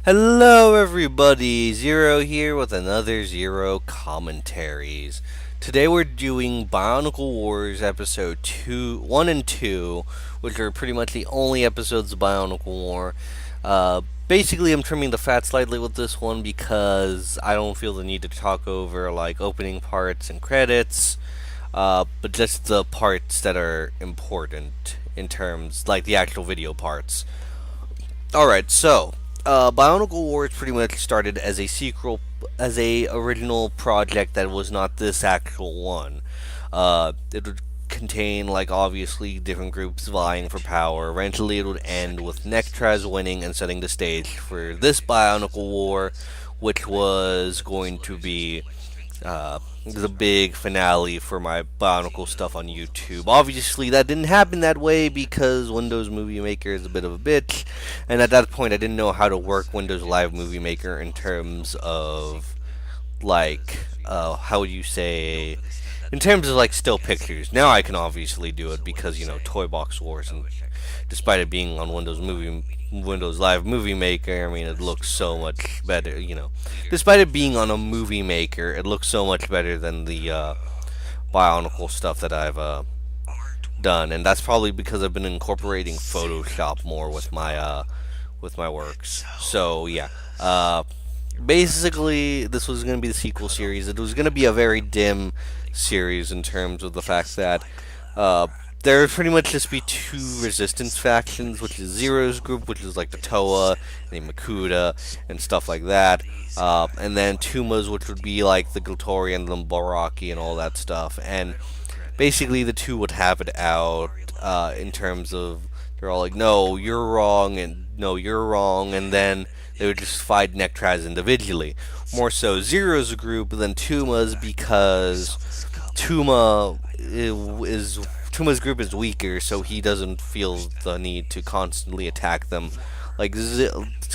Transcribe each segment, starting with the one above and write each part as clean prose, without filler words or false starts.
Hello everybody, Zero here with another Zero Commentaries. Today we're doing Bionicle Wars episode 1 and 2, which are pretty much the only episodes of Bionicle War. Basically I'm trimming the fat slightly with this one because I don't feel the need to talk over like opening parts and credits, but just the parts that are important in terms, like the actual video parts. Alright, so Bionicle Wars pretty much started as a sequel, as a original project that was not this actual one. It would contain, like, obviously different groups vying for power. Eventually, it would end with Nectraz winning and setting the stage for this Bionicle War, which was going to be the big finale for my Bionicle stuff on YouTube. Obviously, that didn't happen that way because Windows Movie Maker is a bit of a bitch, and at that point, I didn't know how to work Windows Live Movie Maker in terms of, like, how would you say, in terms of like still pictures. Now I can obviously do it because Toy Box Wars, and despite it being on Windows Live Movie Maker, I mean it looks so much better. Despite it being on a Movie Maker, it looks so much better than the Bionicle stuff that I've done, and that's probably because I've been incorporating Photoshop more with my works. So yeah. Basically, this was going to be the sequel series. It was going to be a very dim series in terms of the fact that there would pretty much just be two resistance factions, which is Zero's group, which is like the Toa, the Makuta, and stuff like that. And then Tuma's, which would be like the Glotori and the Baraki and all that stuff. And basically, the two would have it out in terms of they're all like, no, you're wrong, and no, you're wrong, and then they would just fight Nectraz individually. More so Zero's group than Tuma's because Tuma's group is weaker, so he doesn't feel the need to constantly attack them, like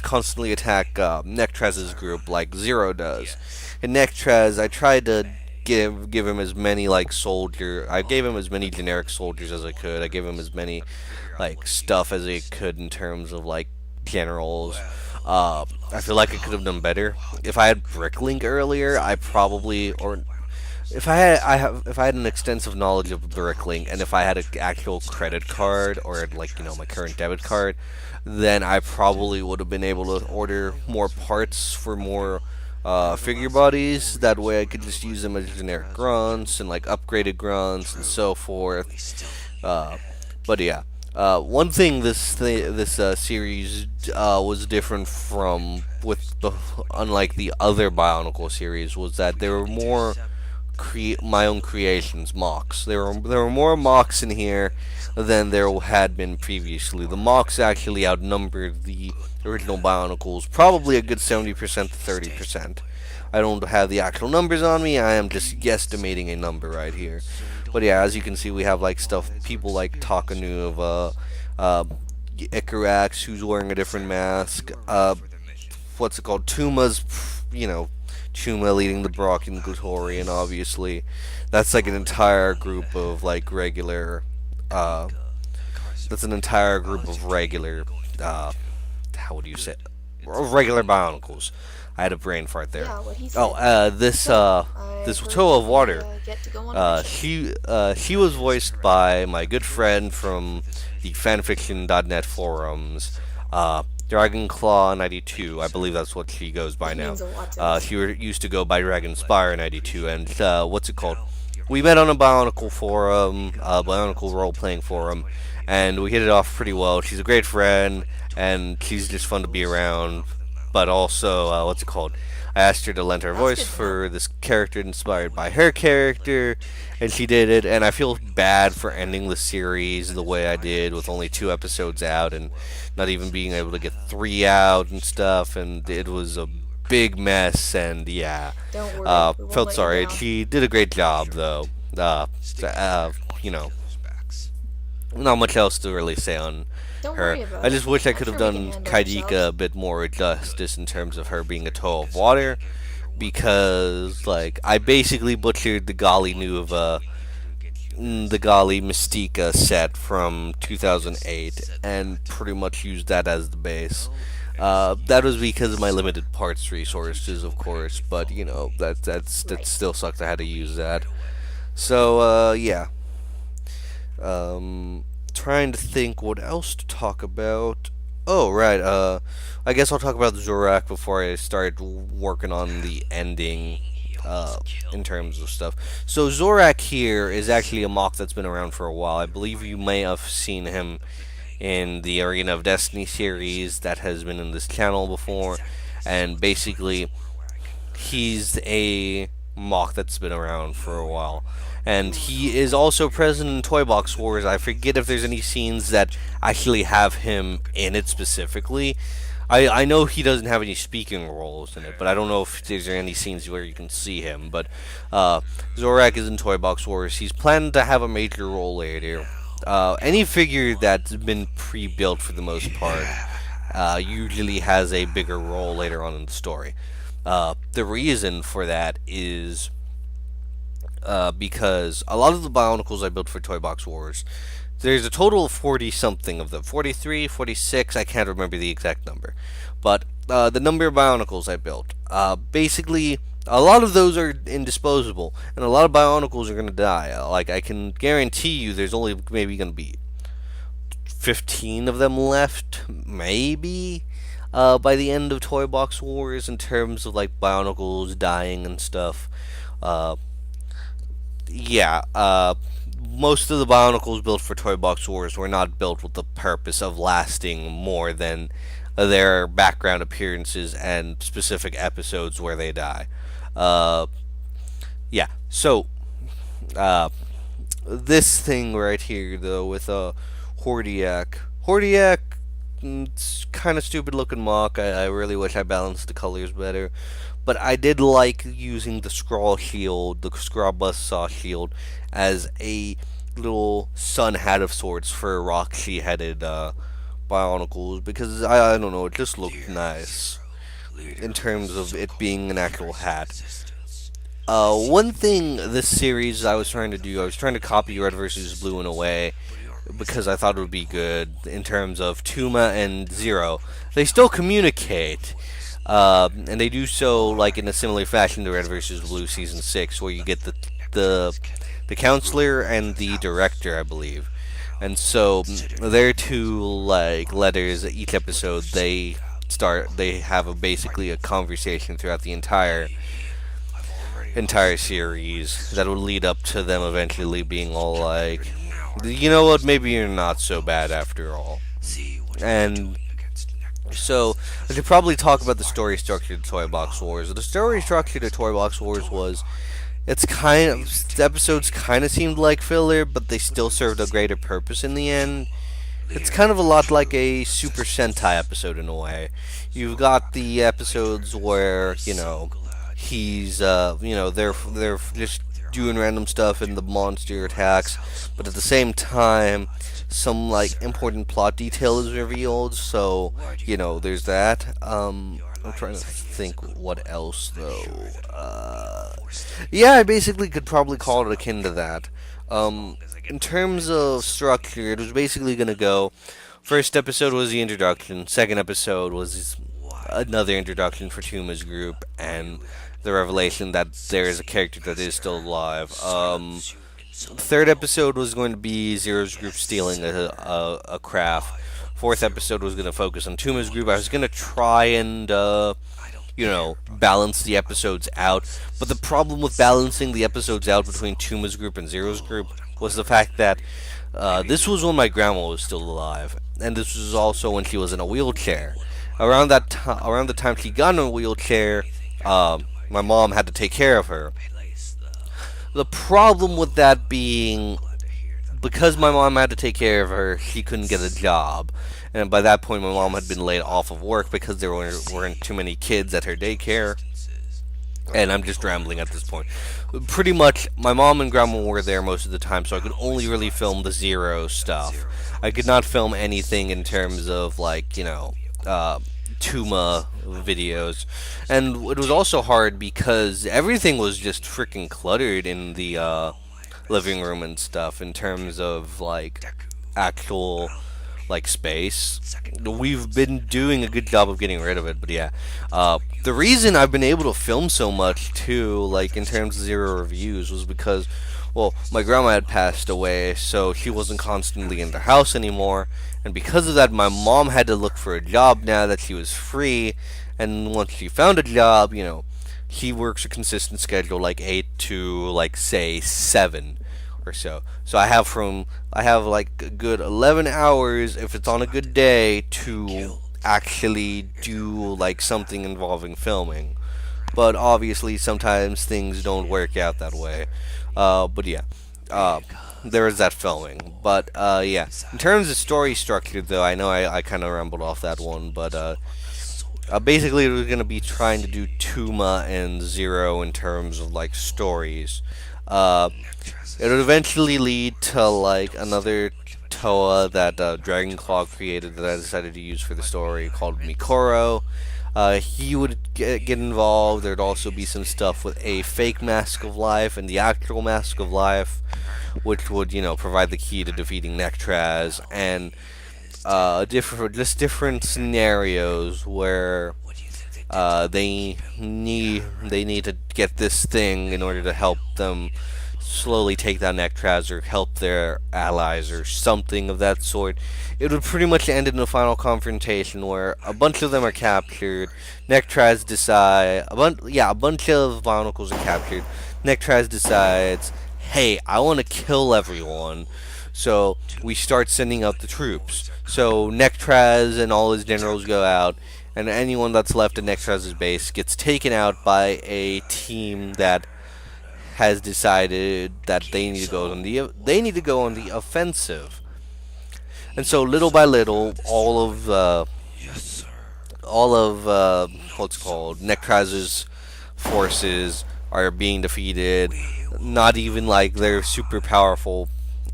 constantly attack Nectraz's group like Zero does. And Nectraz, I tried to give him as many I gave him as many generic soldiers as I could. I gave him as many like stuff as I could in terms of like generals. I feel like I could have done better. If I had Bricklink earlier, I probably, or if I had an extensive knowledge of Bricklink, and if I had an actual credit card or like my current debit card, then I probably would have been able to order more parts for more figure bodies. That way, I could just use them as generic grunts and like upgraded grunts and so forth. But yeah. One thing this series was different from unlike the other Bionicle series was that there were more my own creations, mocks. There were more mocks in here than there had been previously. The mocks actually outnumbered the original Bionicles, probably a good 70% to 30%. I don't have the actual numbers on me. I am just guesstimating a number right here. But yeah, as you can see, we have like people like Takanu of Ikarax, who's wearing a different mask. What's it called? Tuma's, Chuma leading the Brock and Glotori, and obviously that's like an entire group of like regular. That's an entire group of regular. How would you say? Regular Bionicles. I had a brain fart there. Yeah, what he said. Oh, this Toe of Water. Get to go on a mission. He was voiced by my good friend from the fanfiction.net forums, Dragonclaw92. I believe that's what she goes by now. Means a lot to us. She used to go by Dragonspire92, and what's it called? We met on a Bionicle forum, Bionicle role-playing forum, and we hit it off pretty well. She's a great friend, and she's just fun to be around. But also, what's it called? I asked her to lend her voice for this character inspired by her character, and she did it. And I feel bad for ending the series the way I did, with only 2 episodes out and not even being able to get 3 out and stuff. And it was a big mess. And yeah, Don't worry. We won't felt let you sorry. down. She did a great job, though. Not much else to really say on Don't her. worry about I just it. wish I I'm could have sure we can done handle Kaidika a ourselves. bit more justice in terms of her being a toe of water, because like I basically butchered the Gali Nuva, the Gali Mystica set from 2008, and pretty much used that as the base. That was because of my limited parts resources, of course. But that Right. still sucks. I had to use that. So yeah. Trying to think what else to talk about. Oh right. I guess I'll talk about Zorak before I start working on the ending. Uh, in terms of stuff. So Zorak here is actually a mock that's been around for a while. I believe you may have seen him in the Arena of Destiny series that has been in this channel before, and basically he's a mock that's been around for a while. And he is also present in Toy Box Wars. I forget if there's any scenes that actually have him in it specifically. I know he doesn't have any speaking roles in it, but I don't know if there's any scenes where you can see him. But Zorak is in Toy Box Wars. He's planned to have a major role later. Any figure that's been pre-built for the most part usually has a bigger role later on in the story. The reason for that is because a lot of the Bionicles I built for Toy Box Wars, there's a total of 40 something of them. 43, 46, I can't remember the exact number. But the number of Bionicles I built, basically, a lot of those are indisposable, and a lot of Bionicles are going to die. Like, I can guarantee you there's only maybe going to be 15 of them left, maybe, by the end of Toy Box Wars in terms of, like, Bionicles dying and stuff. Uh, yeah, most of the Bionicles built for Toy Box Wars were not built with the purpose of lasting more than their background appearances and specific episodes where they die. Uh, yeah, so uh, this thing right here, though, with Hordiak. Hordiak, it's kind of stupid looking mock. I really wish I balanced the colors better. But I did like using the Scrawl shield, the Scrawl Buzzsaw shield, as a little sun hat of sorts for Roxy headed Bionicles because I don't know, it just looked nice in terms of it being an actual hat. One thing this series I was trying to do, I was trying to copy Red versus Blue in a way because I thought it would be good in terms of Tuma and Zero. They still communicate, and they do so like in a similar fashion to Red versus Blue season 6, where you get the the counselor and the director, I believe. And so their two like letters each episode, they have basically a conversation throughout the entire series that would lead up to them eventually being all like, you know what, maybe you're not so bad after all. And so I should probably talk about the story structure to Toy Box Wars. The story structure to Toy Box Wars was, it's kind of, the episodes kind of seemed like filler, but they still served a greater purpose in the end. It's kind of a lot like a Super Sentai episode in a way. You've got the episodes where he's they're just doing random stuff and the monster attacks, but at the same time some like important plot detail is revealed. So there's that. I'm trying to think what else though. Yeah, I basically could probably call it akin to that. In terms of structure, it was basically gonna go. First episode was the introduction. Second episode was another introduction for Tuma's group and the revelation that there is a character that is still alive. Third episode was going to be Zero's group stealing a craft. Fourth episode was going to focus on Tuma's group. I was going to try and balance the episodes out. But the problem with balancing the episodes out between Tuma's group and Zero's group was the fact that this was when my grandma was still alive, and this was also when she was in a wheelchair. Around the time she got in a wheelchair, my mom had to take care of her. The problem with that being, because my mom had to take care of her, she couldn't get a job. And by that point, my mom had been laid off of work because there weren't too many kids at her daycare. And I'm just rambling at this point. Pretty much, my mom and grandma were there most of the time, so I could only really film the Zero stuff. I could not film anything in terms of, Tuma videos. And it was also hard because everything was just freaking cluttered in the living room and stuff in terms of, actual like space. We've been doing a good job of getting rid of it, but yeah. The reason I've been able to film so much too, like in terms of zero reviews, was because, well, my grandma had passed away, so she wasn't constantly in the house anymore, and because of that, my mom had to look for a job now that she was free, and once she found a job, she works a consistent schedule, like 8 to like say 7 or so. So I have like a good 11 hours if it's on a good day to actually do like something involving filming. But obviously sometimes things don't work out that way. But yeah. Uh, there is that filming. But yeah. In terms of story structure though, I know I kind of rambled off that one, but basically, we're gonna be trying to do Tuma and Zero in terms of like stories. Uh, it would eventually lead to like another Toa that Dragon Claw created that I decided to use for the story called Mikoro. He would get involved. There'd also be some stuff with a fake Mask of Life and the actual Mask of Life, which would provide the key to defeating Nectraz, and different scenarios where they need to get this thing in order to help them slowly take down Nectraz or help their allies or something of that sort. It would pretty much end in a final confrontation where a bunch of them are captured. Nectraz decide a bunch of Bionicles are captured. Nectraz decides, hey, I want to kill everyone. So we start sending out the troops. So Nectraz and all his generals go out, and anyone that's left at Nectraz's base gets taken out by a team that has decided that they need to go on the offensive. And so little by little, all of what's called Nectraz's forces are being defeated. Not even like their super powerful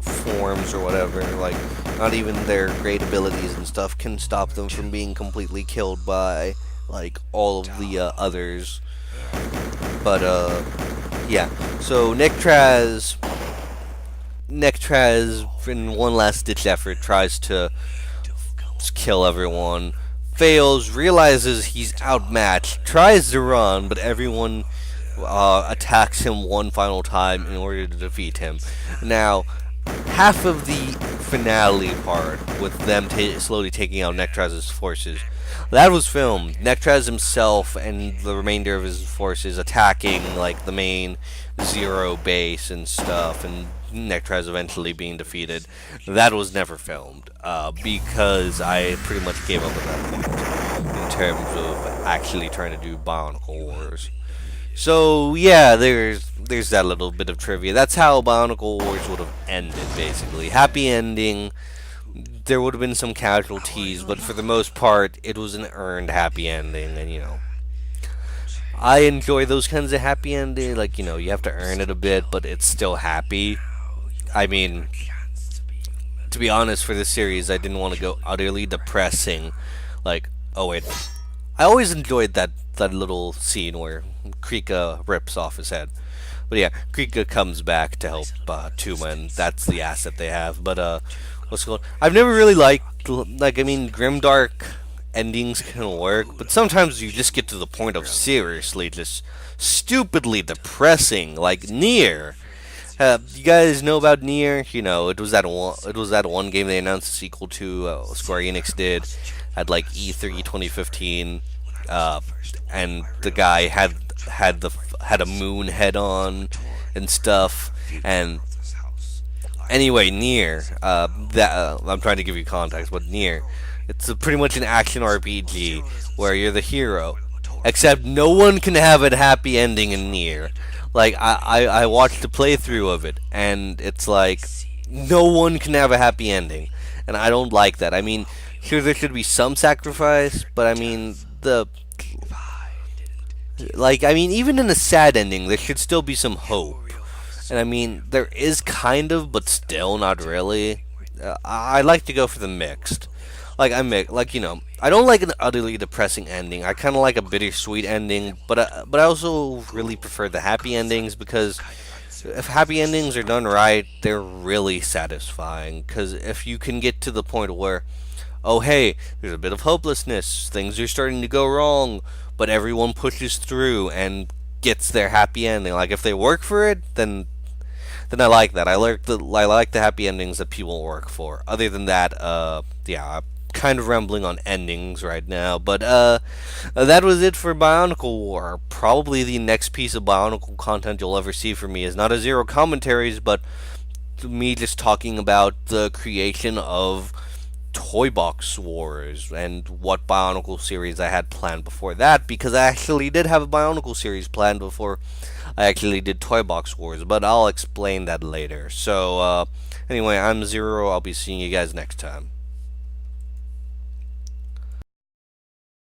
forms or whatever, like not even their great abilities and stuff can stop them from being completely killed by like all of the others. But yeah. So Nectraz in one last ditch effort tries to kill everyone, fails, realizes he's outmatched, tries to run, but everyone attacks him one final time in order to defeat him. Now, half of the finale part with them slowly taking out Nectraz's forces, that was filmed. Nectraz himself and the remainder of his forces attacking like the main Zero base and stuff, and Nectraz eventually being defeated. That was never filmed because I pretty much gave up at that point in terms of actually trying to do Bionicle Wars. So yeah, there's that little bit of trivia. That's how Bionicle Wars would have ended, basically. Happy ending. There would have been some casualties, but for the most part, it was an earned happy ending, and I enjoy those kinds of happy endings. Like, you have to earn it a bit, but it's still happy. I mean, to be honest, for this series, I didn't want to go utterly depressing. Like, oh wait, I always enjoyed that little scene where Krika rips off his head. But yeah, Krika comes back to help Tuma, and that's the asset they have. But what's going? I've never really I mean, grimdark endings can work, but sometimes you just get to the point of seriously just stupidly depressing, like Nier. You guys know about Nier? It was that one game they announced a sequel to. Square Enix did at like E3 2015, and the guy had a moon head on and stuff. And anyway, Nier. I'm trying to give you context, but Nier, it's pretty much an action RPG where you're the hero, except no one can have a happy ending in Nier. Like, I watched a playthrough of it, and it's like, no one can have a happy ending. And I don't like that. I mean, sure, there should be some sacrifice, but I mean, even in a sad ending, there should still be some hope. And I mean, there is kind of, but still not really. I like to go for the mixed. Like, I don't like an utterly depressing ending. I kind of like a bittersweet ending, but I also really prefer the happy endings because if happy endings are done right, they're really satisfying. Because if you can get to the point where, oh hey, there's a bit of hopelessness, things are starting to go wrong, but everyone pushes through and gets their happy ending. Like if they work for it, then I like that. I like the happy endings that people work for. Other than that, yeah, I'm kind of rambling on endings right now, but that was it for Bionicle War. Probably the next piece of Bionicle content you'll ever see from me is not a Zero Commentaries, but me just talking about the creation of Toy Box Wars and what Bionicle series I had planned before that, because I actually did have a Bionicle series planned before I actually did Toy Box Wars, but I'll explain that later. So, anyway, I'm Zero. I'll be seeing you guys next time.